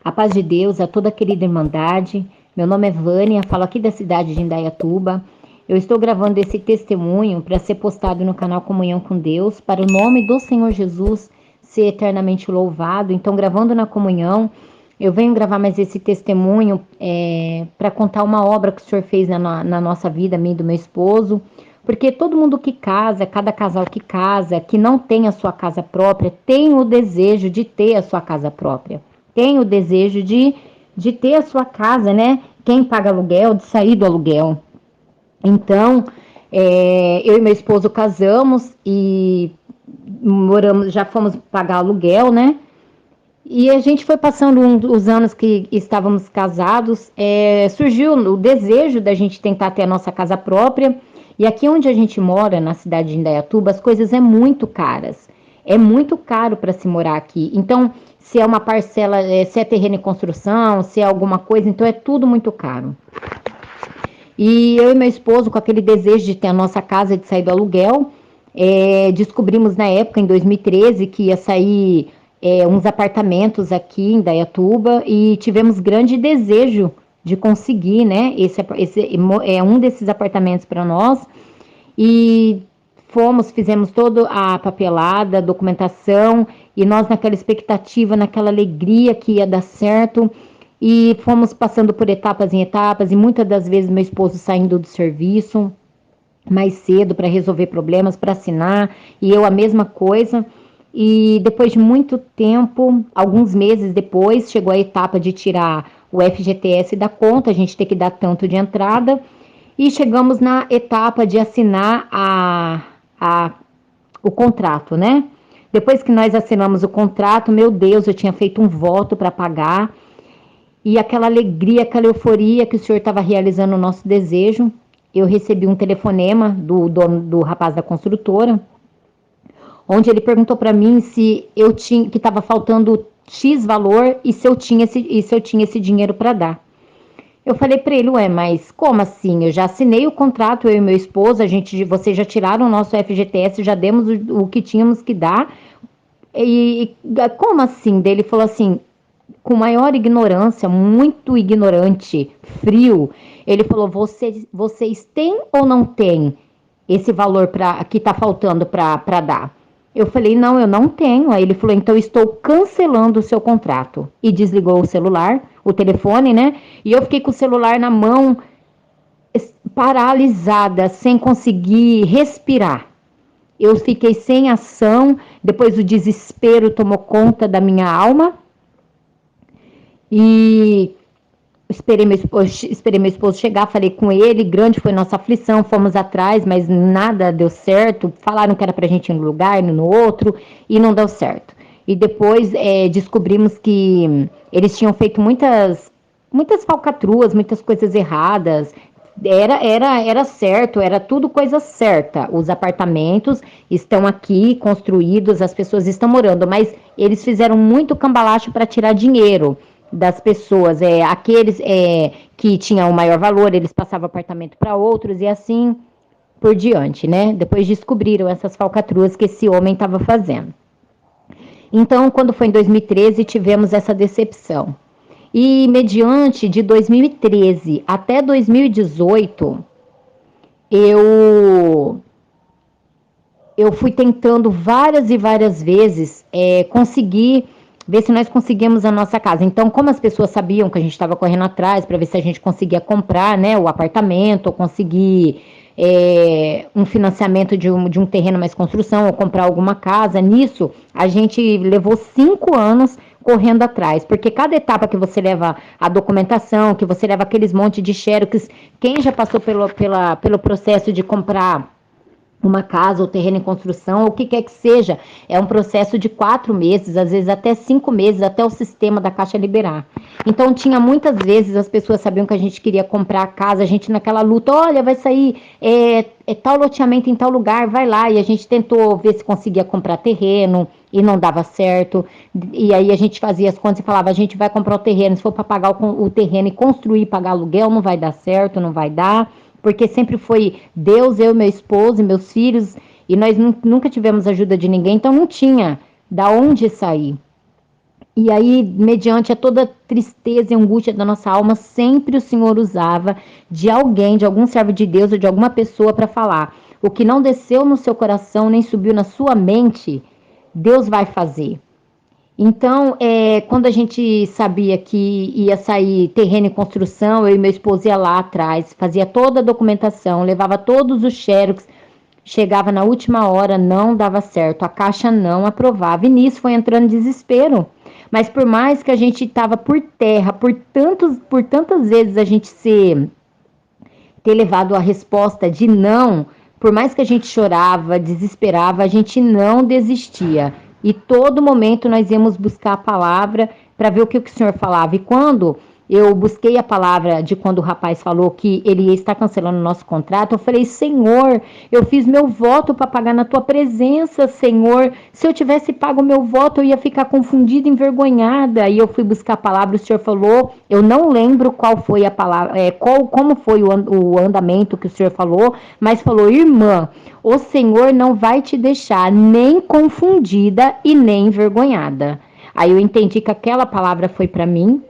A paz de Deus a toda a querida Irmandade. Meu nome é Vânia, falo aqui da cidade de Indaiatuba. Eu estou gravando esse testemunho para ser postado no canal Comunhão com Deus, para o nome do Senhor Jesus ser eternamente louvado. Então, gravando na comunhão, eu venho gravar mais esse testemunho para contar uma obra que o Senhor fez na nossa vida, minha e do meu esposo. Porque todo mundo que casa, cada casal que não tem a sua casa própria, tem o desejo de ter a sua casa própria. Tem o desejo de ter a sua casa, né? Quem paga aluguel, de sair do aluguel. Então, eu e meu esposo casamos e moramos, já fomos pagar aluguel, né? E a gente foi passando os anos que estávamos casados, surgiu o desejo da gente tentar ter a nossa casa própria. E aqui onde a gente mora, na cidade de Indaiatuba, as coisas é muito caras. É muito caro para se morar aqui. Então, se é uma parcela, se é terreno em construção, se é alguma coisa, então é tudo muito caro. E eu e meu esposo, com aquele desejo de ter a nossa casa, de sair do aluguel, descobrimos na época, em 2013, que ia sair uns apartamentos aqui em Indaiatuba e tivemos grande desejo de conseguir, né? Esse é um desses apartamentos para nós. E fizemos toda a papelada, documentação, e nós naquela expectativa, naquela alegria que ia dar certo. E fomos passando por etapas em etapas, e muitas das vezes meu esposo saindo do serviço mais cedo para resolver problemas, para assinar, e eu a mesma coisa. E depois de muito tempo, alguns meses depois, chegou a etapa de tirar o FGTS da conta, a gente tem que dar tanto de entrada, e chegamos na etapa de assinar o contrato, né? Depois que nós assinamos o contrato, meu Deus, eu tinha feito um voto para pagar, e aquela alegria, aquela euforia que o senhor estava realizando o nosso desejo, eu recebi um telefonema do dono, do rapaz da construtora, onde ele perguntou para mim se eu tinha, que estava faltando X valor e se eu tinha esse dinheiro para dar. Eu falei para ele, ué, mas como assim? Eu já assinei o contrato, eu e meu esposo, vocês já tiraram o nosso FGTS, já demos o que tínhamos que dar. E como assim? Daí ele falou assim, com maior ignorância, muito ignorante, frio, ele falou, vocês têm ou não têm esse valor que está faltando para dar? Eu falei, não, eu não tenho. Aí ele falou, então estou cancelando o seu contrato. E desligou o celular, o telefone, né? E eu fiquei com o celular na mão, paralisada, sem conseguir respirar. Eu fiquei sem ação, depois o desespero tomou conta da minha alma. E esperei meu esposo chegar, falei com ele, grande foi nossa aflição, fomos atrás, mas nada deu certo, falaram que era pra gente ir num lugar, no outro, e não deu certo. E depois descobrimos que eles tinham feito muitas falcatruas, muitas coisas erradas, era certo, era tudo coisa certa. Os apartamentos estão aqui construídos, as pessoas estão morando, mas eles fizeram muito cambalacho para tirar dinheiro das pessoas. Aqueles que tinham o maior valor, eles passavam apartamento para outros e assim por diante, né? Depois descobriram essas falcatruas que esse homem estava fazendo. Então, quando foi em 2013, tivemos essa decepção. E mediante de 2013 até 2018, eu fui tentando várias e várias vezes conseguir ver se nós conseguimos a nossa casa. Então, como as pessoas sabiam que a gente estava correndo atrás para ver se a gente conseguia comprar, né, o apartamento, ou conseguir um financiamento de um terreno mais construção, ou comprar alguma casa, nisso a gente levou 5 anos correndo atrás, porque cada etapa que você leva a documentação, que você leva aqueles monte de xerox, quem já passou pelo processo de comprar uma casa ou terreno em construção, ou o que quer que seja, é um processo de 4 meses, às vezes até 5 meses, até o sistema da Caixa liberar. Então, tinha muitas vezes, as pessoas sabiam que a gente queria comprar a casa, a gente naquela luta, olha, vai sair tal loteamento em tal lugar, vai lá, e a gente tentou ver se conseguia comprar terreno, e não dava certo, e aí a gente fazia as contas e falava, a gente vai comprar o terreno, se for para pagar o terreno e construir e pagar aluguel, não vai dar certo, não vai dar, porque sempre foi Deus, eu, meu esposo e meus filhos, e nós nunca tivemos ajuda de ninguém, então não tinha da onde sair. E aí, mediante a toda tristeza e angústia da nossa alma, sempre o Senhor usava de alguém, de algum servo de Deus ou de alguma pessoa para falar. O que não desceu no seu coração, nem subiu na sua mente, Deus vai fazer. Então, quando a gente sabia que ia sair terreno em construção, eu e meu esposo ia lá atrás, fazia toda a documentação, levava todos os xerox, chegava na última hora, não dava certo, a Caixa não aprovava, e nisso foi entrando desespero. Mas por mais que a gente estava por terra, por tantas vezes a gente ter levado a resposta de não, por mais que a gente chorava, desesperava, a gente não desistia. E todo momento nós íamos buscar a palavra para ver o que o Senhor falava. E quando eu busquei a palavra de quando o rapaz falou que ele ia estar cancelando o nosso contrato, eu falei: Senhor, eu fiz meu voto para pagar na tua presença, Senhor. Se eu tivesse pago o meu voto, eu ia ficar confundida, envergonhada. E eu fui buscar a palavra, o Senhor falou, eu não lembro qual foi a palavra, como foi o andamento que o Senhor falou, mas falou: irmã, o Senhor não vai te deixar nem confundida e nem envergonhada. Aí eu entendi que aquela palavra foi para mim.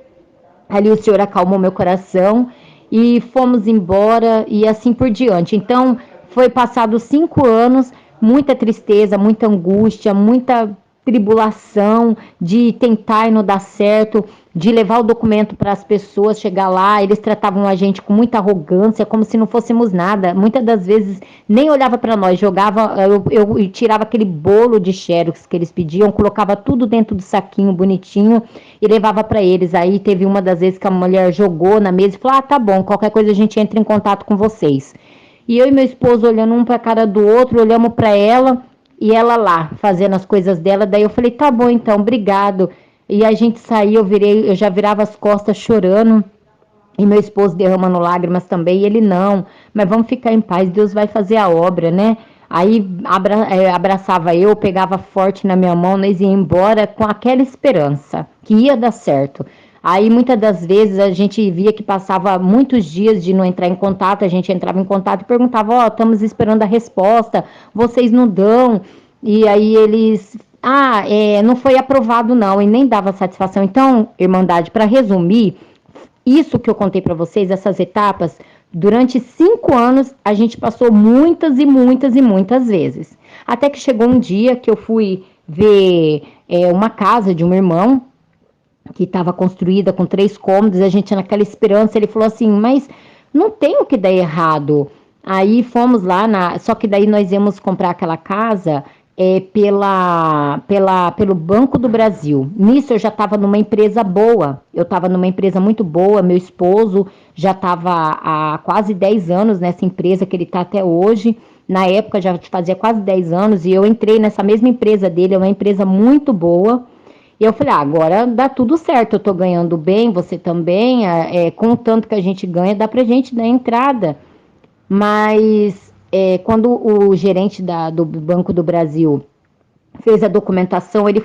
Ali o Senhor acalmou meu coração e fomos embora e assim por diante. Então, foi passado 5 anos, muita tristeza, muita angústia, muita tribulação de tentar e não dar certo, de levar o documento para as pessoas, chegar lá, eles tratavam a gente com muita arrogância, como se não fôssemos nada. Muitas das vezes nem olhava para nós, jogava, eu tirava aquele bolo de xerox que eles pediam, colocava tudo dentro do saquinho bonitinho e levava para eles. Aí teve uma das vezes que a mulher jogou na mesa e falou: ah, tá bom, qualquer coisa a gente entra em contato com vocês. E eu e meu esposo olhando um para a cara do outro, olhamos para ela e ela lá, fazendo as coisas dela. Daí eu falei: tá bom então, obrigado. E a gente saiu, eu já virava as costas chorando. E meu esposo derramando lágrimas também, e ele: não, mas vamos ficar em paz, Deus vai fazer a obra, né? Aí abraçava eu, pegava forte na minha mão, nós ia embora com aquela esperança que ia dar certo. Aí muitas das vezes a gente via que passava muitos dias de não entrar em contato, a gente entrava em contato e perguntava: ó, estamos esperando a resposta, vocês não dão. E aí eles: ah, não foi aprovado não, e nem dava satisfação. Então, Irmandade, para resumir, isso que eu contei para vocês, essas etapas, durante 5 anos a gente passou muitas e muitas e muitas vezes. Até que chegou um dia que eu fui ver uma casa de um irmão que estava construída com 3 cômodos, a gente naquela esperança, ele falou assim: mas não tem o que dar errado. Aí fomos lá, só que daí nós íamos comprar aquela casa pelo Banco do Brasil. Nisso eu já estava numa empresa boa, eu estava numa empresa muito boa, meu esposo já estava há quase 10 anos nessa empresa que ele está até hoje. Na época já fazia quase 10 anos e eu entrei nessa mesma empresa dele, é uma empresa muito boa. E eu falei: agora dá tudo certo, eu tô ganhando bem, você também, com o tanto que a gente ganha, dá pra gente dar entrada. Mas quando o gerente do Banco do Brasil fez a documentação, ele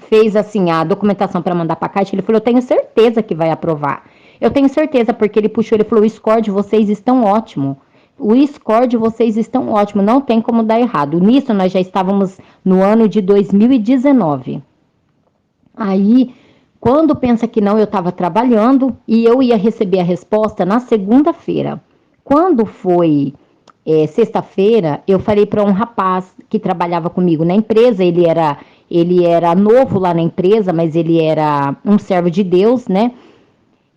fez assim a documentação para mandar para a Caixa, ele falou: eu tenho certeza que vai aprovar. Eu tenho certeza, porque ele puxou, ele falou: o score de vocês estão ótimo. O score de vocês estão ótimo, não tem como dar errado. Nisso nós já estávamos no ano de 2019. Aí, quando pensa que não, eu estava trabalhando e eu ia receber a resposta na segunda-feira. Quando foi sexta-feira, eu falei para um rapaz que trabalhava comigo na empresa, ele era novo lá na empresa, mas ele era um servo de Deus, né?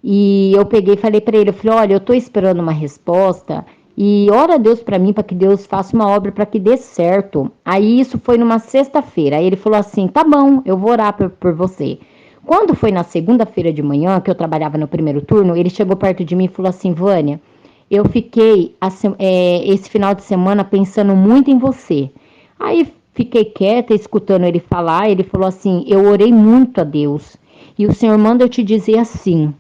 E eu peguei e falei para ele, eu falei: olha, eu estou esperando uma resposta e ora a Deus para mim, para que Deus faça uma obra para que dê certo. Aí isso foi numa sexta-feira. Aí ele falou assim: tá bom, eu vou orar por você. Quando foi na segunda-feira de manhã, que eu trabalhava no primeiro turno, ele chegou perto de mim e falou assim: Vânia, eu fiquei esse final de semana pensando muito em você. Aí fiquei quieta, escutando ele falar. Ele falou assim: eu orei muito a Deus e o Senhor manda eu te dizer assim,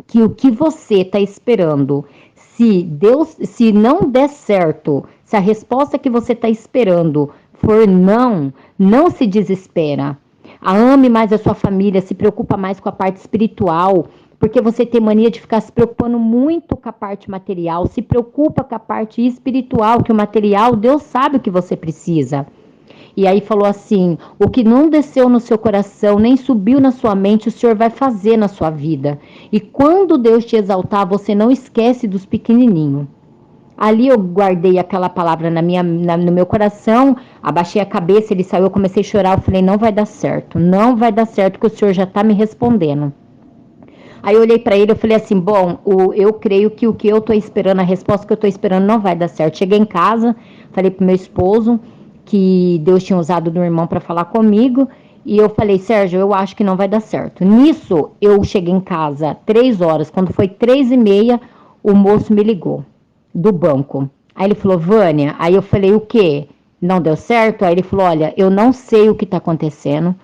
que o que você está esperando, se não der certo, se a resposta que você está esperando for não, não se desespera. Ame mais a sua família, se preocupa mais com a parte espiritual, porque você tem mania de ficar se preocupando muito com a parte material, se preocupa com a parte espiritual, que o material, Deus sabe o que você precisa. E aí falou assim: o que não desceu no seu coração, nem subiu na sua mente, o Senhor vai fazer na sua vida. E quando Deus te exaltar, você não esquece dos pequenininhos. Ali eu guardei aquela palavra no meu coração, abaixei a cabeça, ele saiu, eu comecei a chorar, eu falei, não vai dar certo, não vai dar certo, que o Senhor já está me respondendo. Aí eu olhei para ele, eu falei assim, bom, eu creio que o que eu tô esperando, a resposta que eu tô esperando não vai dar certo. Cheguei em casa, falei pro meu esposo que Deus tinha usado do irmão para falar comigo, e eu falei, Sérgio, eu acho que não vai dar certo. Nisso, eu cheguei em casa 3 horas, quando foi 3h30, o moço me ligou, do banco. Aí ele falou, Vânia, aí eu falei, o quê? Não deu certo? Aí ele falou, olha, eu não sei o que está acontecendo,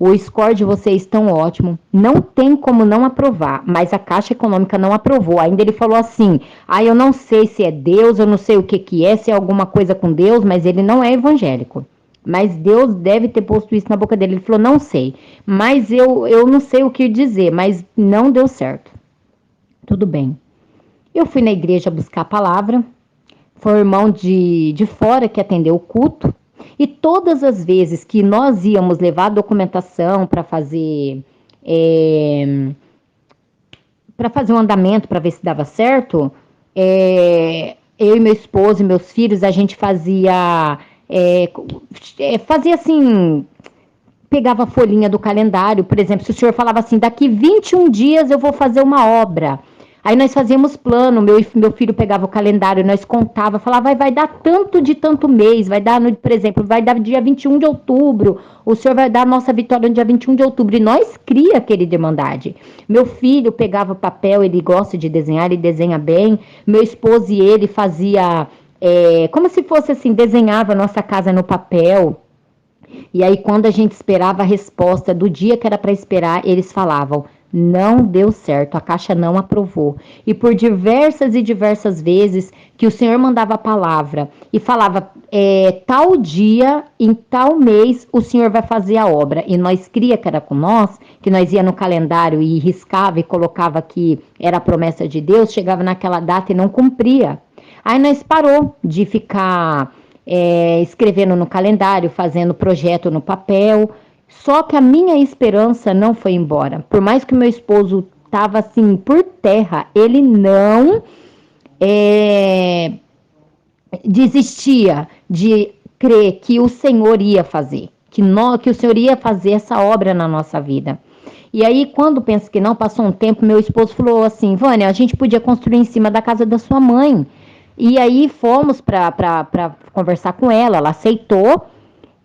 o score de vocês tão ótimo, não tem como não aprovar, mas a Caixa Econômica não aprovou. Ainda ele falou assim, eu não sei se é Deus, eu não sei o que é, se é alguma coisa com Deus, mas ele não é evangélico. Mas Deus deve ter posto isso na boca dele. Ele falou, não sei, mas eu não sei o que dizer, mas não deu certo. Tudo bem. Eu fui na igreja buscar a palavra, foi o irmão de fora que atendeu o culto. E todas as vezes que nós íamos levar a documentação para fazer um andamento, para ver se dava certo, eu e meu esposo e meus filhos, a gente fazia assim, pegava a folhinha do calendário, por exemplo, se o senhor falava assim, daqui 21 dias eu vou fazer uma obra. Aí nós fazíamos plano, meu filho pegava o calendário, nós contava, falava, vai dar tanto de tanto mês, vai dar, por exemplo, vai dar dia 21 de outubro, o senhor vai dar a nossa vitória no dia 21 de outubro, e nós cria aquele demandade. Meu filho pegava papel, ele gosta de desenhar, ele desenha bem, meu esposo e ele fazia, como se fosse assim, desenhava a nossa casa no papel. E aí, quando a gente esperava a resposta do dia que era para esperar, eles falavam, não deu certo, a Caixa não aprovou. E por diversas e diversas vezes que o Senhor mandava a palavra e falava, tal dia, em tal mês, o Senhor vai fazer a obra. E nós cria que era com nós, que nós ia no calendário e riscava e colocava que era a promessa de Deus, chegava naquela data e não cumpria. Aí nós parou de ficar escrevendo no calendário, fazendo projeto no papel. Só que a minha esperança não foi embora. Por mais que o meu esposo estava assim por terra, ele não desistia de crer que o Senhor ia fazer, que o Senhor ia fazer essa obra na nossa vida. E aí, quando pensa que não, passou um tempo, meu esposo falou assim, Vânia, a gente podia construir em cima da casa da sua mãe. E aí fomos para conversar com ela aceitou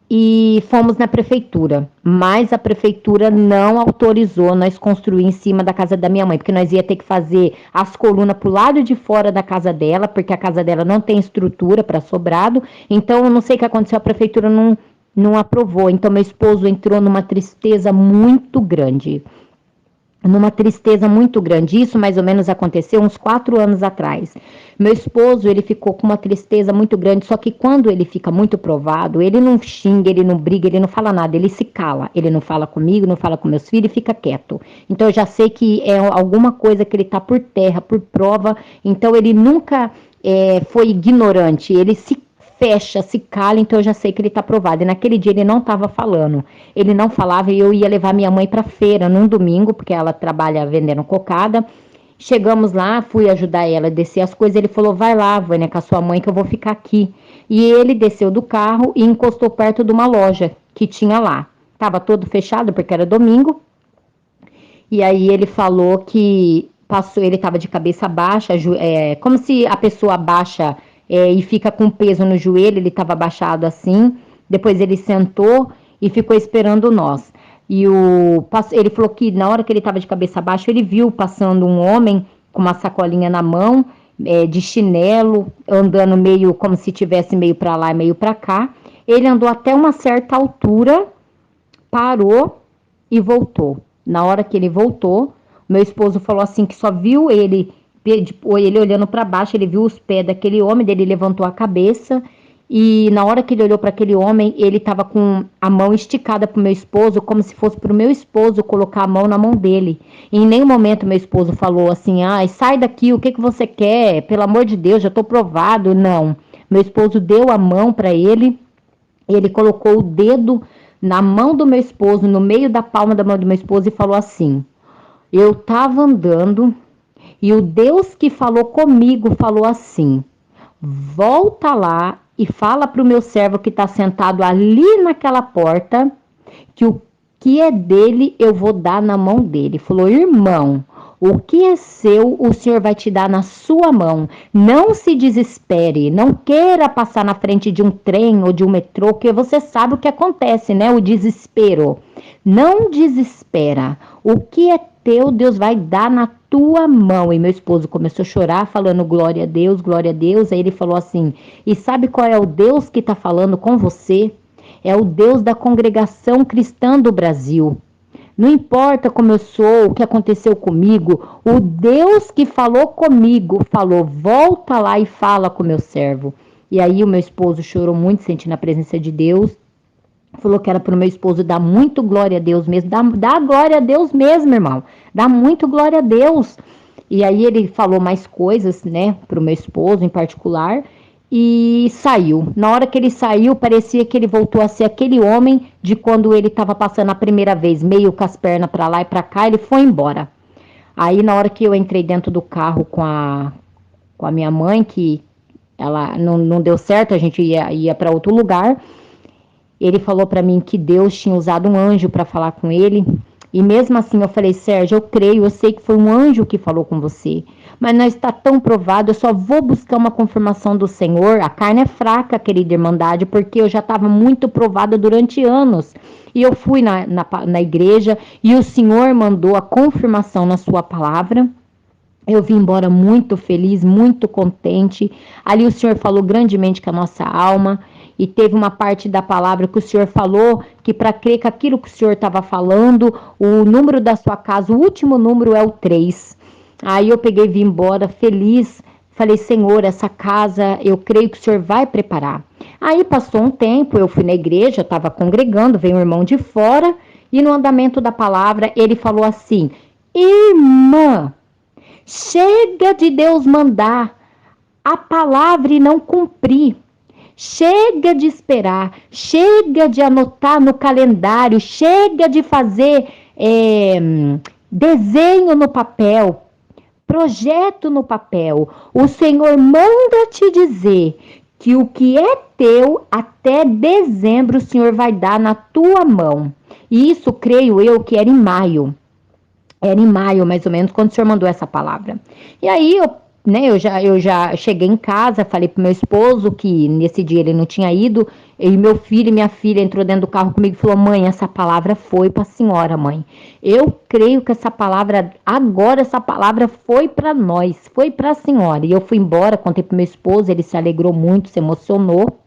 e fomos na prefeitura. Mas a prefeitura não autorizou nós construir em cima da casa da minha mãe, porque nós ia ter que fazer as colunas pro lado de fora da casa dela, porque a casa dela não tem estrutura para sobrado. Então, eu não sei o que aconteceu, a prefeitura não aprovou. Então, meu esposo entrou numa tristeza muito grande. Isso mais ou menos aconteceu uns 4 anos atrás. Meu esposo, ele ficou com uma tristeza muito grande, só que quando ele fica muito provado, ele não xinga, ele não briga, ele não fala nada, ele se cala. Ele não fala comigo, não fala com meus filhos e fica quieto. Então eu já sei que é alguma coisa que ele está por terra, por prova. Então ele nunca foi ignorante, ele se fecha, se cala, então eu já sei que ele está provado. E naquele dia ele não estava falando, ele não falava e eu ia levar minha mãe para feira num domingo, porque ela trabalha vendendo cocada. Chegamos lá, fui ajudar ela a descer as coisas, ele falou, vai lá, Vânia, com a sua mãe que eu vou ficar aqui. E ele desceu do carro e encostou perto de uma loja que tinha lá. Tava todo fechado porque era domingo. E aí ele falou que ele estava de cabeça baixa, como se a pessoa baixa e fica com peso no joelho, ele estava abaixado assim. Depois ele sentou e ficou esperando nós. E ele falou que na hora que ele estava de cabeça baixa, ele viu passando um homem com uma sacolinha na mão, de chinelo, andando meio como se tivesse meio para lá e meio para cá. Ele andou até uma certa altura, parou e voltou. Na hora que ele voltou, meu esposo falou assim que só viu ele olhando para baixo, ele viu os pés daquele homem, ele levantou a cabeça e na hora que ele olhou para aquele homem, ele estava com a mão esticada para o meu esposo, como se fosse para o meu esposo colocar a mão na mão dele. E em nenhum momento meu esposo falou assim, sai daqui, o que você quer? Pelo amor de Deus, já estou provado. Não, meu esposo deu a mão para ele Ele colocou o dedo na mão do meu esposo, no meio da palma da mão do meu esposo, e falou assim: eu estava andando e o Deus que falou comigo falou assim: volta lá e fala para o meu servo que está sentado ali naquela porta que o que é dele eu vou dar na mão dele. Falou: irmão, o que é seu, o Senhor vai te dar na sua mão. Não se desespere, não queira passar na frente de um trem ou de um metrô, porque você sabe o que acontece, né? O desespero. Não desespera. O que é teu, Deus vai dar na tua mão. E meu esposo começou a chorar, falando glória a Deus, glória a Deus. Aí ele falou assim: e sabe qual é o Deus que está falando com você? É o Deus da congregação cristã do Brasil. Não importa como eu sou, o que aconteceu comigo, o Deus que falou comigo falou: volta lá e fala com meu servo. E aí o meu esposo chorou muito, sentindo a presença de Deus. Falou que era para o meu esposo dar muito glória a Deus mesmo. Dá glória a Deus mesmo, irmão. Dá muito glória a Deus. E aí ele falou mais coisas, né, para o meu esposo em particular. E saiu. Na hora que ele saiu, parecia que ele voltou a ser aquele homem de quando ele estava passando a primeira vez, meio com as pernas para lá e para cá, ele foi embora. Aí na hora que eu entrei dentro do carro com a minha mãe, que ela não deu certo, a gente ia para outro lugar. Ele falou para mim que Deus tinha usado um anjo para falar com ele. E mesmo assim eu falei: Sérgio, eu creio, eu sei que foi um anjo que falou com você. Mas não está tão provado, eu só vou buscar uma confirmação do Senhor. A carne é fraca, querida Irmandade, porque eu já estava muito provada durante anos. E eu fui na igreja e o Senhor mandou a confirmação na sua palavra. Eu vim embora muito feliz, muito contente. Ali o Senhor falou grandemente com a nossa alma. E teve uma parte da palavra que o Senhor falou que para crer que aquilo que o Senhor estava falando, o número da sua casa, o último número é o 3. Aí eu peguei e vim embora feliz. Falei: Senhor, essa casa eu creio que o Senhor vai preparar. Aí passou um tempo, eu fui na igreja, estava congregando, veio um irmão de fora. E no andamento da palavra ele falou assim: irmã, chega de Deus mandar a palavra e não cumprir. Chega de esperar, chega de anotar no calendário, chega de fazer desenho no papel, projeto no papel. O Senhor manda te dizer que o que é teu até dezembro o Senhor vai dar na tua mão. E isso creio eu que era em maio. Era em maio, mais ou menos, quando o senhor mandou essa palavra. E aí, eu já cheguei em casa, falei pro meu esposo que nesse dia ele não tinha ido, e meu filho e minha filha entrou dentro do carro comigo e falou: mãe, essa palavra foi para a senhora, mãe. Eu creio que essa palavra foi para nós, foi para a senhora. E eu fui embora, contei pro meu esposo, ele se alegrou muito, se emocionou.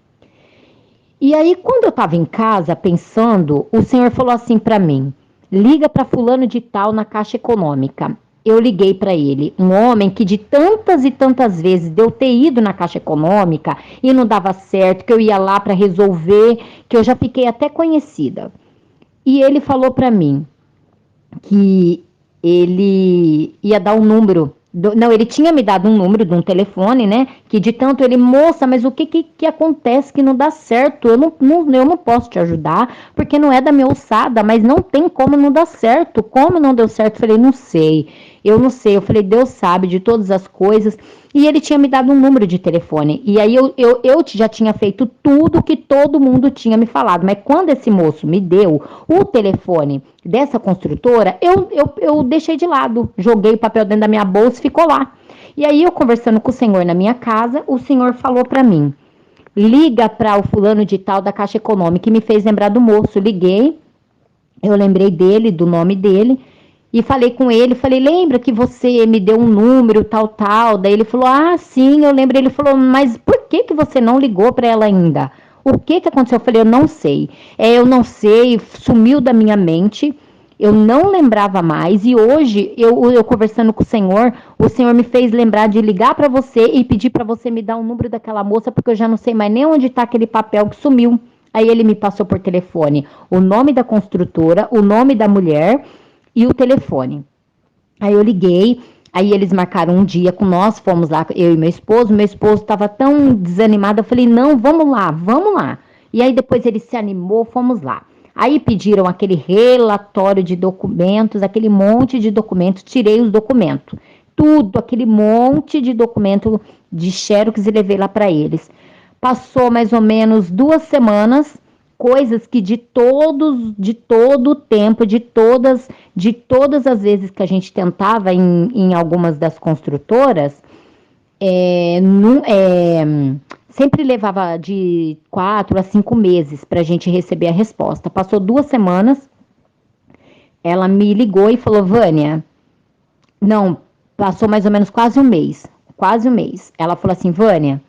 E aí, quando eu estava em casa pensando, o senhor falou assim para mim: liga para fulano de tal na Caixa Econômica. Eu liguei para ele, um homem que de tantas e tantas vezes de eu ter ido na Caixa Econômica e não dava certo, que eu ia lá para resolver, que eu já fiquei até conhecida. E ele falou para mim que ele ia dar um número. Não, ele tinha me dado um número de um telefone, né? Que de tanto ele, moça, mas o que acontece que não dá certo? Eu não posso te ajudar, porque não é da minha alçada, mas não tem como não dar certo. Como não deu certo? Eu falei: não sei. Eu não sei. Eu falei: Deus sabe de todas as coisas. E ele tinha me dado um número de telefone. E aí eu já tinha feito tudo que todo mundo tinha me falado. Mas quando esse moço me deu o telefone dessa construtora, eu deixei de lado. Joguei o papel dentro da minha bolsa e ficou lá. E aí eu conversando com o senhor na minha casa, o senhor falou para mim: liga para o fulano de tal da Caixa Econômica, e me fez lembrar do moço. Liguei, eu lembrei dele, do nome dele. E falei com ele, falei: lembra que você me deu um número, tal, tal? Daí ele falou: ah, sim, eu lembro. Ele falou: mas por que você não ligou para ela ainda? O que aconteceu? Eu falei: eu não sei. Eu não sei, sumiu da minha mente, eu não lembrava mais. E hoje, eu conversando com o Senhor me fez lembrar de ligar para você e pedir para você me dar o número daquela moça, porque eu já não sei mais nem onde está aquele papel que sumiu. Aí ele me passou por telefone o nome da construtora, o nome da mulher e o telefone. Aí eu liguei, aí eles marcaram um dia com nós, fomos lá, eu e meu esposo estava tão desanimado, eu falei: não, vamos lá. E aí depois ele se animou, fomos lá. Aí pediram aquele relatório de documentos, aquele monte de documentos, tirei os documentos. Tudo, aquele monte de documento de xerox e levei lá para eles. Passou mais ou menos 2 semanas, coisas que de todo o tempo, de todas as vezes que a gente tentava em algumas das construtoras, sempre levava de 4 a 5 meses para a gente receber a resposta. Passou 2 semanas, ela me ligou e falou, Vânia, não, passou mais ou menos quase um mês. Quase um mês. Ela falou assim, Vânia,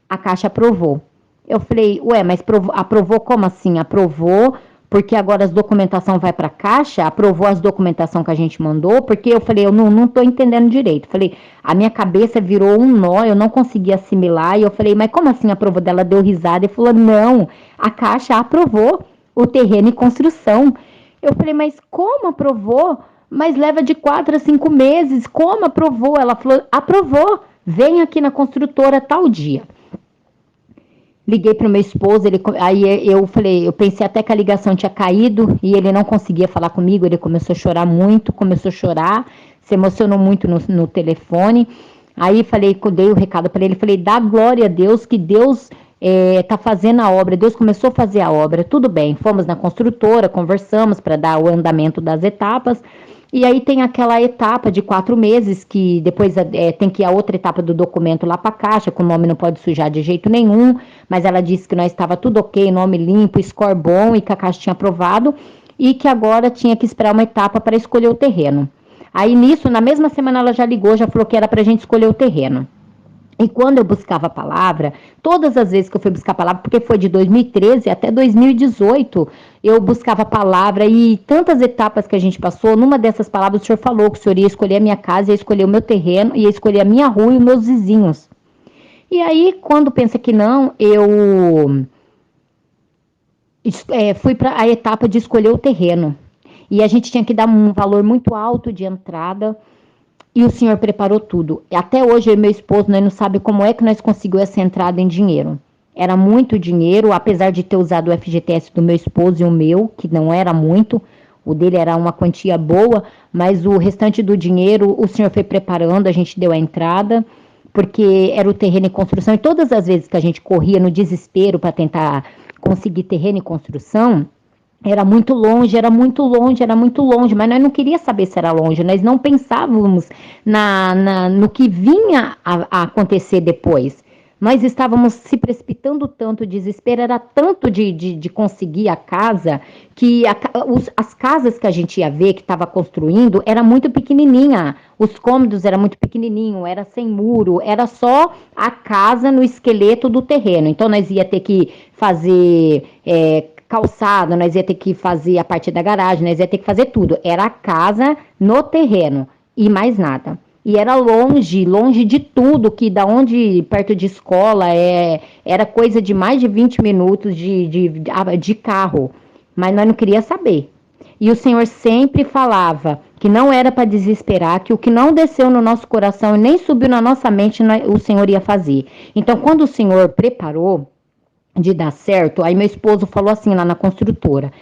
a Caixa aprovou. Eu falei, ué, mas aprovou como assim? Aprovou porque agora as documentação vai para a Caixa? Aprovou as documentação que a gente mandou? Porque eu falei, eu não tô entendendo direito. Falei, a minha cabeça virou um nó, eu não consegui assimilar. E eu falei, mas como assim aprovou? Dela deu risada e falou, não, a Caixa aprovou o terreno em construção. Eu falei, mas como aprovou? Mas leva de 4 a 5 meses. Como aprovou? Ela falou, aprovou. Vem aqui na construtora tal dia. Liguei para o meu esposo, aí eu falei, eu pensei até que a ligação tinha caído e ele não conseguia falar comigo, ele começou a chorar muito, começou a chorar, se emocionou muito no telefone. Aí falei, dei o recado para ele, falei, dá glória a Deus, que Deus tá fazendo a obra, Deus começou a fazer a obra, tudo bem. Fomos na construtora, conversamos para dar o andamento das etapas. E aí tem aquela etapa de 4 meses, que depois tem que ir a outra etapa do documento lá para a Caixa, que o nome não pode sujar de jeito nenhum, mas ela disse que nós estava tudo ok, nome limpo, score bom, e que a Caixa tinha aprovado, e que agora tinha que esperar uma etapa para escolher o terreno. Aí nisso, na mesma semana ela já ligou, já falou que era para a gente escolher o terreno. E quando eu buscava a palavra, todas as vezes que eu fui buscar a palavra, porque foi de 2013 até 2018, eu buscava a palavra e tantas etapas que a gente passou, numa dessas palavras o senhor falou que o senhor ia escolher a minha casa, ia escolher o meu terreno, ia escolher a minha rua e os meus vizinhos. E aí, quando pensa que não, eu fui para a etapa de escolher o terreno. E a gente tinha que dar um valor muito alto de entrada. E o senhor preparou tudo. Até hoje, eu e meu esposo, nós não sabemos como é que nós conseguimos essa entrada em dinheiro. Era muito dinheiro, apesar de ter usado o FGTS do meu esposo e o meu, que não era muito. O dele era uma quantia boa, mas o restante do dinheiro o senhor foi preparando, a gente deu a entrada, porque era o terreno em construção. E todas as vezes que a gente corria no desespero para tentar conseguir terreno em construção, era muito longe, era muito longe, era muito longe, mas nós não queríamos saber se era longe, nós não pensávamos no que vinha a acontecer depois. Nós estávamos se precipitando tanto, o desespero era tanto de conseguir a casa, que as casas que a gente ia ver, que estava construindo, era muito pequenininha, os cômodos eram muito pequenininho, era sem muro, era só a casa no esqueleto do terreno. Então nós ia ter que fazer calçado, nós ia ter que fazer a parte da garagem, nós ia ter que fazer tudo. Era a casa no terreno e mais nada. E era longe, longe de tudo, que da onde, perto de escola, era coisa de mais de 20 minutos de carro. Mas nós não queríamos saber. E o Senhor sempre falava que não era para desesperar, que o que não desceu no nosso coração e nem subiu na nossa mente, o Senhor ia fazer. Então, quando o Senhor preparou de dar certo, aí meu esposo falou assim lá na construtora,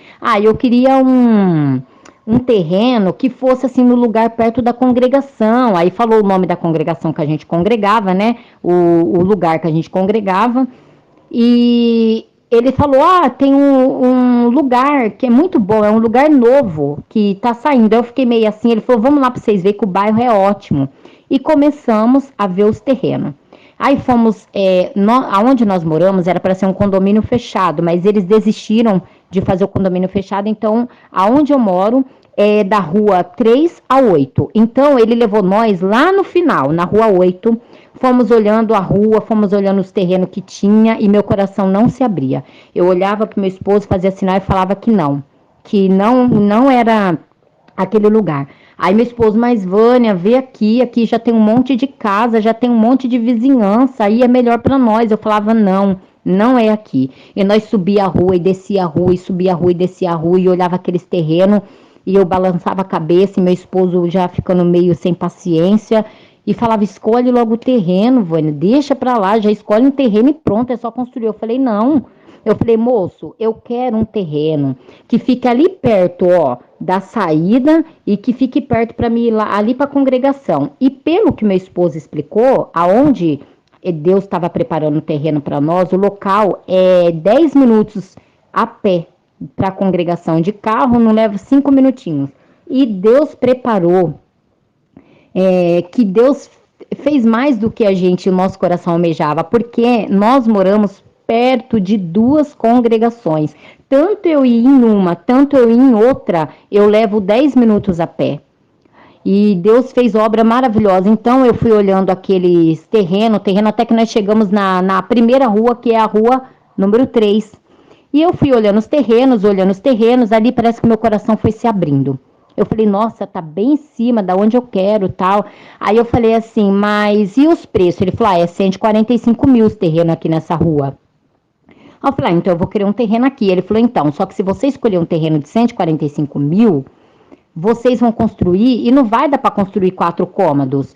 eu queria um terreno que fosse assim no lugar perto da congregação. Aí falou o nome da congregação que a gente congregava, né? O lugar que a gente congregava. E ele falou, tem um lugar que é muito bom, é um lugar novo que tá saindo. Eu fiquei meio assim, ele falou, vamos lá para vocês verem que o bairro é ótimo. E começamos a ver os terrenos. Aí fomos, aonde nós moramos era para ser um condomínio fechado, mas eles desistiram de fazer o condomínio fechado, então aonde eu moro é da rua 3 a 8. Então ele levou nós lá no final, na rua 8, fomos olhando a rua, fomos olhando os terrenos que tinha e meu coração não se abria. Eu olhava para meu esposo, fazia sinal e falava que não era aquele lugar. Aí meu esposo, mas Vânia, vê aqui já tem um monte de casa, já tem um monte de vizinhança, aí é melhor para nós. Eu falava, não é aqui. E nós subia a rua e descia a rua, e subia a rua e descia a rua, e olhava aqueles terrenos, e eu balançava a cabeça, e meu esposo já ficando meio sem paciência, e falava, escolhe logo o terreno, Vânia, deixa pra lá, já escolhe um terreno e pronto, é só construir. Eu falei, não, Eu falei, moço, eu quero um terreno que fique ali perto, ó, da saída e que fique perto para mim ir lá, ali para a congregação. E pelo que meu esposo explicou, aonde Deus estava preparando o terreno para nós, o local é 10 minutos a pé para a congregação. De carro não leva 5 minutinhos. E Deus preparou, que Deus fez mais do que a gente, o nosso coração almejava, porque nós moramos perto de duas congregações. Tanto eu ir em uma, tanto eu ir em outra, eu levo 10 minutos a pé. E Deus fez obra maravilhosa. Então eu fui olhando aqueles terreno até que nós chegamos na primeira rua, que é a rua número 3. E eu fui olhando os terrenos, ali parece que meu coração foi se abrindo. Eu falei, nossa, tá bem em cima da onde eu quero, tal. Aí eu falei assim, mas e os preços? Ele falou, é 145 mil os terrenos aqui nessa rua. Aí eu falei, então eu vou querer um terreno aqui. Ele falou, então, só que se você escolher um terreno de 145 mil, vocês vão construir e não vai dar para construir 4 cômodos.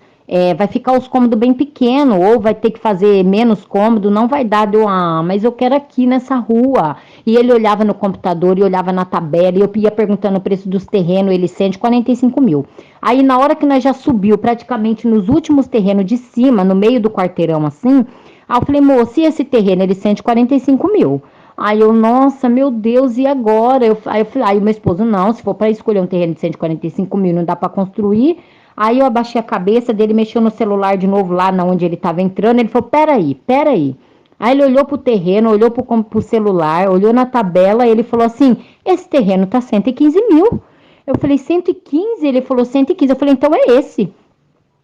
Vai ficar os cômodos bem pequenos, ou vai ter que fazer menos cômodo, não vai dar. Deu, mas eu quero aqui nessa rua. E ele olhava no computador e olhava na tabela, e eu ia perguntando o preço dos terrenos, ele 145 mil. Aí na hora que nós já subiu praticamente nos últimos terrenos de cima, no meio do quarteirão assim, aí eu falei, moço, e esse terreno? Ele 145 mil. Aí eu, nossa, meu Deus, e agora? Aí eu falei, aí o meu esposo, não, se for para escolher um terreno de 145 mil, não dá para construir. Aí eu abaixei a cabeça dele, mexeu no celular de novo lá na onde ele estava entrando, ele falou, peraí. Aí ele olhou pro terreno, olhou pro celular, olhou na tabela, ele falou assim, esse terreno tá 115 mil. Eu falei, 115? Ele falou, 115. Eu falei, então é esse.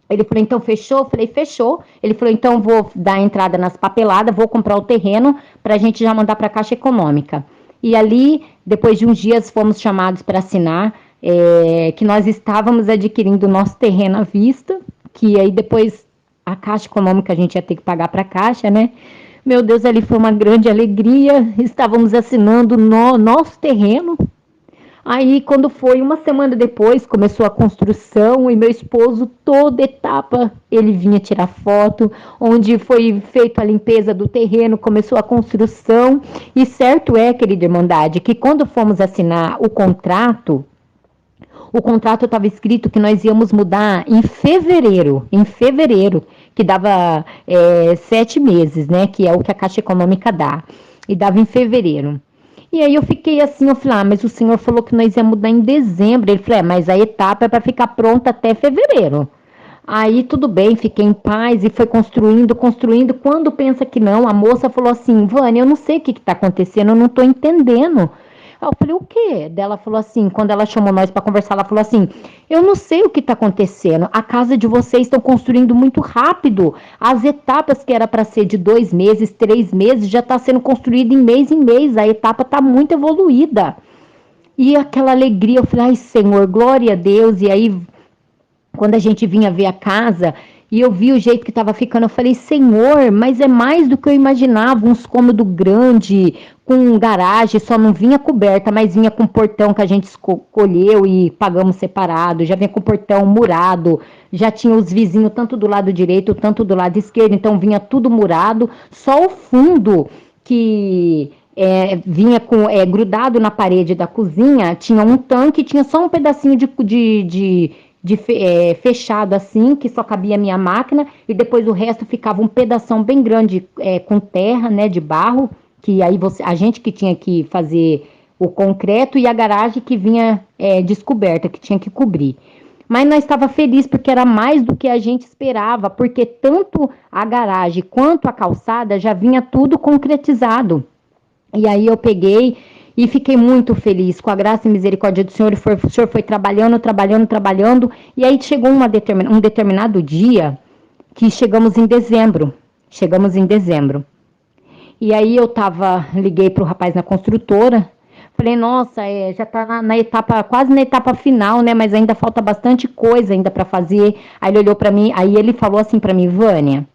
Ele falou, então fechou? Eu falei, fechou. Ele falou, então vou dar a entrada nas papeladas, vou comprar o terreno para a gente já mandar para a Caixa Econômica. E ali, depois de uns dias, fomos chamados para assinar que nós estávamos adquirindo o nosso terreno à vista, que aí depois a Caixa Econômica a gente ia ter que pagar para a Caixa, né? Meu Deus, ali foi uma grande alegria. Estávamos assinando no nosso terreno. Aí, quando foi uma semana depois, começou a construção e meu esposo, toda etapa, ele vinha tirar foto, onde foi feita a limpeza do terreno, começou a construção. E certo é, querida irmandade, que quando fomos assinar o contrato estava escrito que nós íamos mudar em fevereiro, que dava 7 meses, né, que é o que a Caixa Econômica dá, e dava em fevereiro. E aí eu fiquei assim, eu falei, mas o senhor falou que nós ia mudar em dezembro. Ele falou, mas a etapa é para ficar pronta até fevereiro. Aí tudo bem, fiquei em paz e foi construindo. Quando pensa que não, a moça falou assim, Vânia, eu não sei o que está acontecendo, eu não estou entendendo. Aí eu falei, o quê? Daí ela falou assim, quando ela chamou nós para conversar, ela falou assim, eu não sei o que está acontecendo, a casa de vocês estão construindo muito rápido, as etapas que era para ser de 2 meses, 3 meses, já está sendo construída em mês, a etapa está muito evoluída. E aquela alegria, eu falei, ai Senhor, glória a Deus, e aí quando a gente vinha ver a casa e eu vi o jeito que estava ficando, eu falei, Senhor, mas é mais do que eu imaginava, uns cômodos grandes, com garagem, só não vinha coberta, mas vinha com portão que a gente escolheu e pagamos separado, já vinha com portão murado, já tinha os vizinhos tanto do lado direito, tanto do lado esquerdo, então vinha tudo murado, só o fundo que vinha grudado na parede da cozinha, tinha um tanque, tinha só um pedacinho fechado assim, que só cabia a minha máquina, e depois o resto ficava um pedação bem grande com terra, né, de barro, que aí a gente que tinha que fazer o concreto e a garagem que vinha descoberta, que tinha que cobrir. Mas nós estava feliz porque era mais do que a gente esperava, porque tanto a garagem quanto a calçada já vinha tudo concretizado. E aí eu peguei e fiquei muito feliz com a graça e misericórdia do Senhor. O Senhor foi trabalhando. E aí chegou um determinado dia que chegamos em dezembro. E aí liguei para o rapaz na construtora. Falei, nossa, já está na etapa, quase na etapa final, né? Mas ainda falta bastante coisa ainda para fazer. Aí ele olhou para mim, aí ele falou assim para mim, Vânia,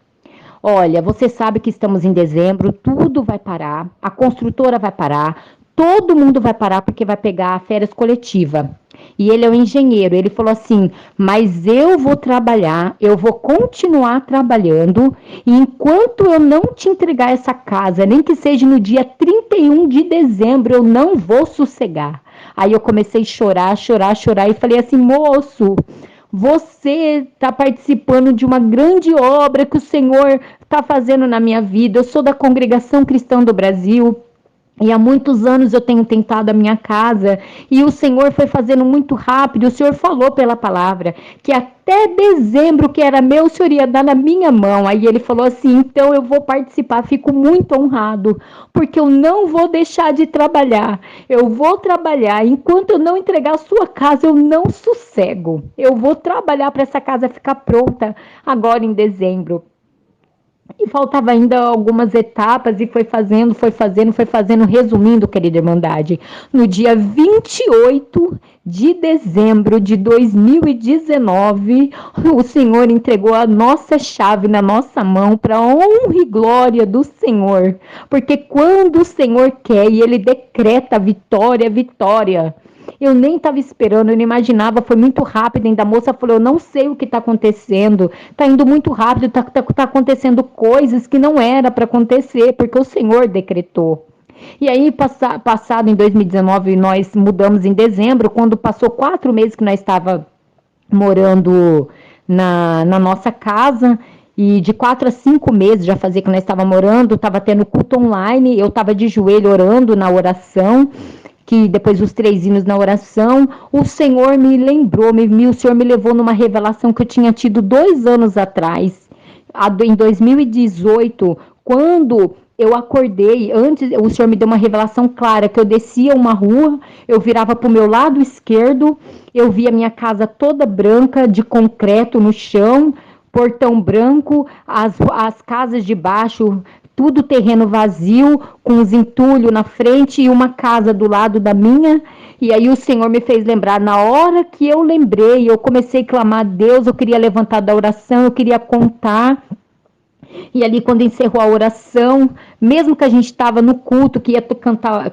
olha, você sabe que estamos em dezembro, tudo vai parar, a construtora vai parar, todo mundo vai parar porque vai pegar a férias coletiva. E ele é um engenheiro, ele falou assim, mas eu vou trabalhar, eu vou continuar trabalhando, e enquanto eu não te entregar essa casa, nem que seja no dia 31 de dezembro, eu não vou sossegar. Aí eu comecei a chorar, chorar, chorar, e falei assim, moço, você está participando de uma grande obra que o Senhor está fazendo na minha vida. Eu sou da Congregação Cristã do Brasil. E há muitos anos eu tenho tentado a minha casa e o Senhor foi fazendo muito rápido. O Senhor falou pela palavra que até dezembro, que era meu, o Senhor ia dar na minha mão. Aí ele falou assim: então eu vou participar, fico muito honrado, porque eu não vou deixar de trabalhar. Eu vou trabalhar. Enquanto eu não entregar a sua casa, eu não sossego. Eu vou trabalhar para essa casa ficar pronta agora em dezembro. E faltava ainda algumas etapas e foi fazendo, foi fazendo, foi fazendo. Resumindo, querida Irmandade, no dia 28 de dezembro de 2019, o Senhor entregou a nossa chave na nossa mão para honra e glória do Senhor. Porque quando o Senhor quer e Ele decreta vitória, vitória. Eu nem estava esperando, eu não imaginava, foi muito rápido. Ainda a moça falou: eu não sei o que está acontecendo, está indo muito rápido, está acontecendo coisas que não era para acontecer, porque o Senhor decretou. E aí, passado em 2019, nós mudamos em dezembro, quando passou 4 meses que nós estava morando na nossa casa. E de 4 a 5 meses já fazia que nós estava morando, estava tendo culto online, eu estava de joelho orando na oração, que depois dos 3 hinos na oração, o Senhor me lembrou, o Senhor me levou numa revelação que eu tinha tido 2 anos atrás, em 2018, quando eu acordei, antes o Senhor me deu uma revelação clara, que eu descia uma rua, eu virava para o meu lado esquerdo, eu via minha casa toda branca, de concreto no chão, portão branco, as casas de baixo, tudo terreno vazio, com os entulhos na frente e uma casa do lado da minha. E aí o Senhor me fez lembrar, na hora que eu lembrei, eu comecei a clamar a Deus, eu queria levantar da oração, eu queria contar. E ali, quando encerrou a oração, mesmo que a gente estava no culto, que ia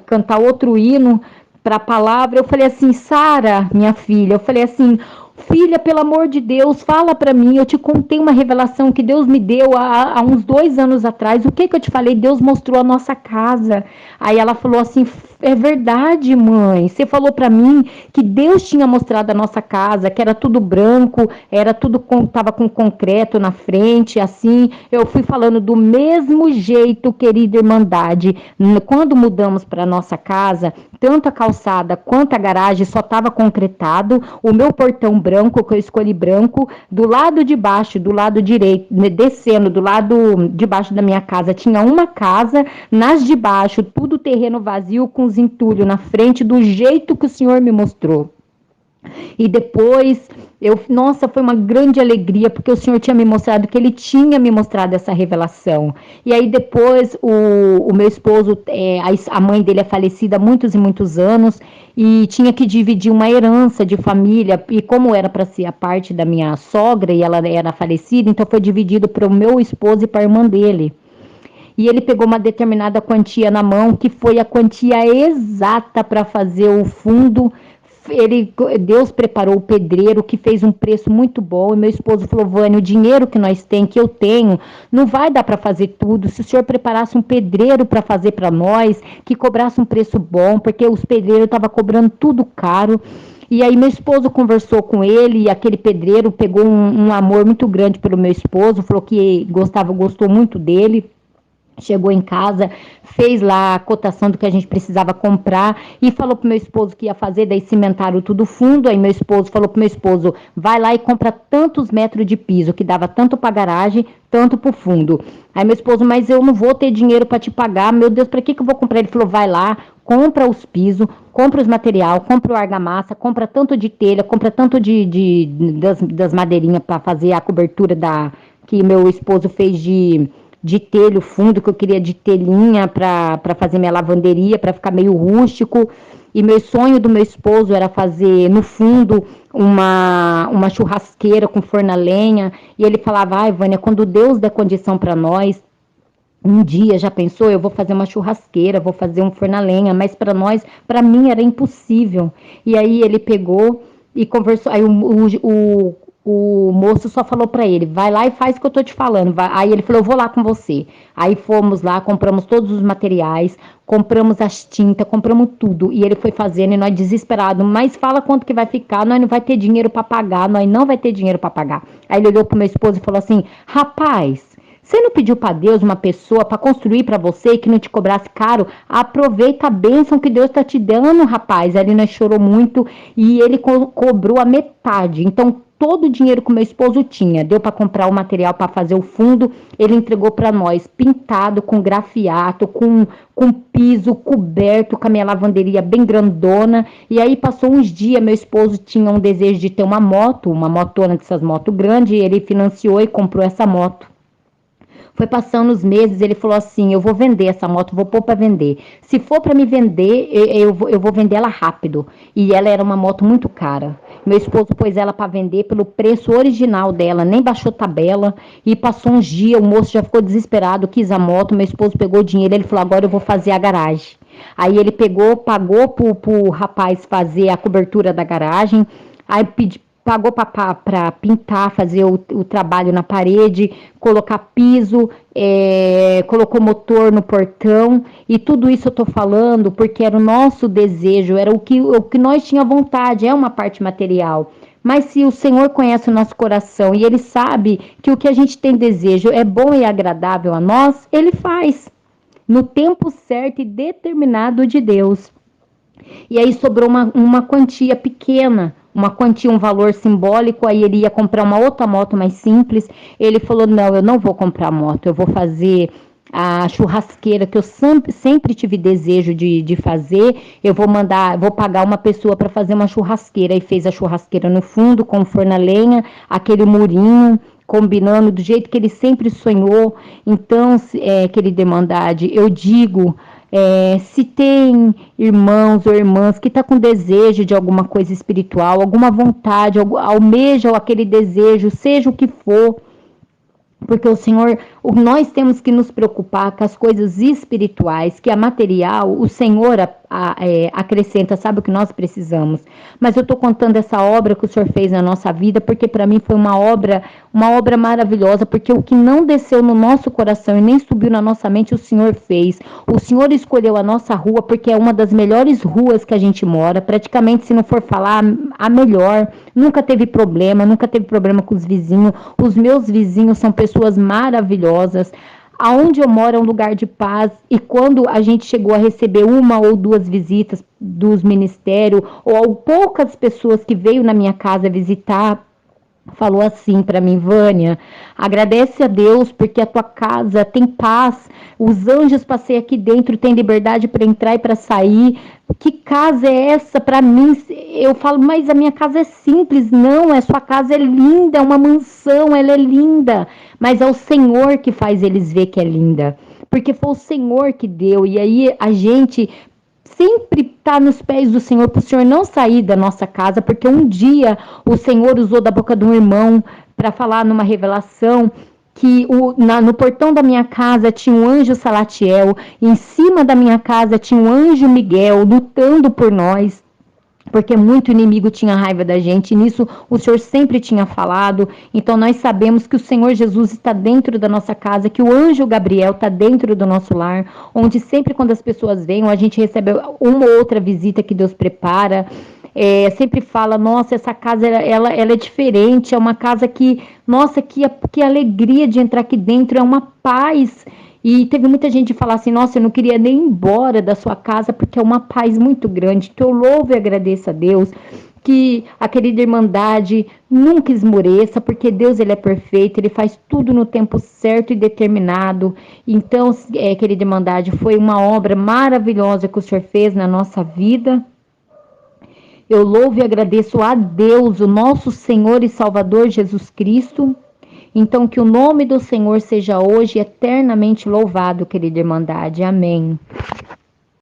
cantar outro hino para a palavra, eu falei assim, Sara, minha filha, eu falei assim, filha, pelo amor de Deus, fala para mim, eu te contei uma revelação que Deus me deu há uns 2 anos atrás, o que eu te falei? Deus mostrou a nossa casa. Aí ela falou assim, é verdade, mãe, você falou para mim que Deus tinha mostrado a nossa casa, que era tudo branco, era tudo tava com concreto na frente, assim. Eu fui falando do mesmo jeito, querida Irmandade. Quando mudamos para nossa casa, tanto a calçada quanto a garagem só estava concretado, o meu portão branco, que eu escolhi branco, do lado de baixo, do lado direito, descendo do lado de baixo da minha casa, tinha uma casa, nas de baixo, tudo terreno vazio, com os entulhos na frente, do jeito que o Senhor me mostrou. E depois, nossa, foi uma grande alegria, porque o Senhor tinha me mostrado que Ele tinha me mostrado essa revelação. E aí depois, o meu esposo, a mãe dele é falecida há muitos e muitos anos, e tinha que dividir uma herança de família, e como era para ser a parte da minha sogra, e ela era falecida, então foi dividido para o meu esposo e para a irmã dele. E ele pegou uma determinada quantia na mão, que foi a quantia exata para fazer o fundo. Deus preparou o pedreiro, que fez um preço muito bom. E meu esposo falou: Vânia, o dinheiro que nós temos, que eu tenho, não vai dar para fazer tudo. Se o senhor preparasse um pedreiro para fazer para nós, que cobrasse um preço bom, porque os pedreiros estavam cobrando tudo caro. E aí meu esposo conversou com ele, e aquele pedreiro pegou um amor muito grande pelo meu esposo, falou que gostou muito dele. Chegou em casa, fez lá a cotação do que a gente precisava comprar e falou pro meu esposo que ia fazer, daí cimentaram tudo fundo. Aí meu esposo falou pro meu esposo: vai lá e compra tantos metros de piso, que dava tanto pra garagem, tanto pro fundo. Aí meu esposo: mas eu não vou ter dinheiro para te pagar, meu Deus, para que eu vou comprar? Ele falou: vai lá, compra os pisos, compra os material, compra o argamassa, compra tanto de telha, compra tanto das madeirinhas para fazer a cobertura que meu esposo fez de telho fundo, que eu queria de telhinha para fazer minha lavanderia, para ficar meio rústico. E meu sonho do meu esposo era fazer no fundo uma churrasqueira com forno a lenha. E ele falava: ai, Vânia, quando Deus der condição para nós, Um dia, já pensou, eu vou fazer uma churrasqueira, vou fazer um forno a lenha, mas para mim era impossível. E aí ele pegou e conversou, aí o moço só falou para ele, vai lá e faz o que eu tô te falando. Aí ele falou, eu vou lá com você. Aí fomos lá, compramos todos os materiais, compramos as tintas, compramos tudo. E ele foi fazendo e nós desesperados, mas fala quanto que vai ficar, nós não vai ter dinheiro para pagar, nós não vai ter dinheiro para pagar. Aí ele olhou pro meu esposo e falou assim, rapaz, você não pediu para Deus uma pessoa para construir para você que não te cobrasse caro? Aproveita a bênção que Deus está te dando, rapaz. Ali nós chorou muito e ele cobrou a metade. Então, todo o dinheiro que o meu esposo tinha, deu para comprar o material para fazer o fundo, ele entregou para nós, pintado, com grafiato, com piso coberto, com a minha lavanderia bem grandona. E aí passou uns dias, meu esposo tinha um desejo de ter uma motona dessas motos grandes, e ele financiou e comprou essa moto. Foi passando os meses, ele falou assim, eu vou vender essa moto, vou pôr para vender. Se for para me vender, eu vou vender ela rápido. E ela era uma moto muito cara. Meu esposo pôs ela para vender pelo preço original dela, nem baixou tabela. E passou uns dias, o moço já ficou desesperado, quis a moto, meu esposo pegou o dinheiro, ele falou, agora eu vou fazer a garagem. Aí ele pegou, pagou pro rapaz fazer a cobertura da garagem, aí pagou para pintar, fazer o trabalho na parede, colocar piso, colocou motor no portão, e tudo isso eu estou falando porque era o nosso desejo, era o que nós tinha vontade, é uma parte material. Mas se o Senhor conhece o nosso coração e Ele sabe que o que a gente tem desejo é bom e agradável a nós, Ele faz no tempo certo e determinado de Deus. E aí sobrou uma quantia pequena, uma quantia, um valor simbólico, aí ele ia comprar uma outra moto mais simples. Ele falou, não, eu não vou comprar moto, eu vou fazer a churrasqueira que eu sempre tive desejo de fazer. Eu vou pagar uma pessoa para fazer uma churrasqueira. E fez a churrasqueira no fundo, com forno a lenha, aquele murinho, combinando do jeito que ele sempre sonhou. Então, querida Irmandade, eu digo, se tem irmãos ou irmãs que está com desejo de alguma coisa espiritual, alguma vontade, almeja aquele desejo, seja o que for, porque o Senhor, nós temos que nos preocupar com as coisas espirituais, que a material, o Senhor acrescenta, sabe o que nós precisamos. Mas eu estou contando essa obra que o Senhor fez na nossa vida, porque para mim foi uma obra maravilhosa, porque o que não desceu no nosso coração e nem subiu na nossa mente, o Senhor fez. O Senhor escolheu a nossa rua, porque é uma das melhores ruas que a gente mora, praticamente, se não for falar, a melhor. Nunca teve problema com os vizinhos. Os meus vizinhos são pessoas maravilhosas. Aonde eu moro é um lugar de paz, e quando a gente chegou a receber uma ou duas visitas dos ministérios, ou poucas pessoas que veio na minha casa visitar, falou assim para mim, Vânia, agradece a Deus porque a tua casa tem paz, os anjos passei aqui dentro, tem liberdade para entrar e para sair. Que casa é essa para mim? Eu falo, mas a minha casa é simples. Não, a sua casa é linda, é uma mansão, ela é linda, mas é o Senhor que faz eles ver que é linda, porque foi o Senhor que deu. E aí a gente sempre está nos pés do Senhor, para o Senhor não sair da nossa casa, porque um dia o Senhor usou da boca de um irmão para falar numa revelação que no portão da minha casa tinha um anjo Salatiel, em cima da minha casa tinha um anjo Miguel lutando por nós, porque muito inimigo tinha raiva da gente, e nisso o Senhor sempre tinha falado. Então nós sabemos que o Senhor Jesus está dentro da nossa casa, que o anjo Gabriel está dentro do nosso lar, onde sempre quando as pessoas vêm, a gente recebe uma ou outra visita que Deus prepara. Sempre fala, nossa, essa casa ela é diferente, é uma casa que, nossa, que alegria de entrar aqui dentro, é uma paz. E teve muita gente que falar assim, nossa, eu não queria nem ir embora da sua casa, porque é uma paz muito grande. Então eu louvo e agradeço a Deus, que a querida Irmandade nunca esmoreça, porque Deus ele é perfeito, ele faz tudo no tempo certo e determinado. Então, querida Irmandade, foi uma obra maravilhosa que o Senhor fez na nossa vida. Eu louvo e agradeço a Deus, o nosso Senhor e Salvador Jesus Cristo. Então, que o nome do Senhor seja hoje eternamente louvado, querida Irmandade. Amém.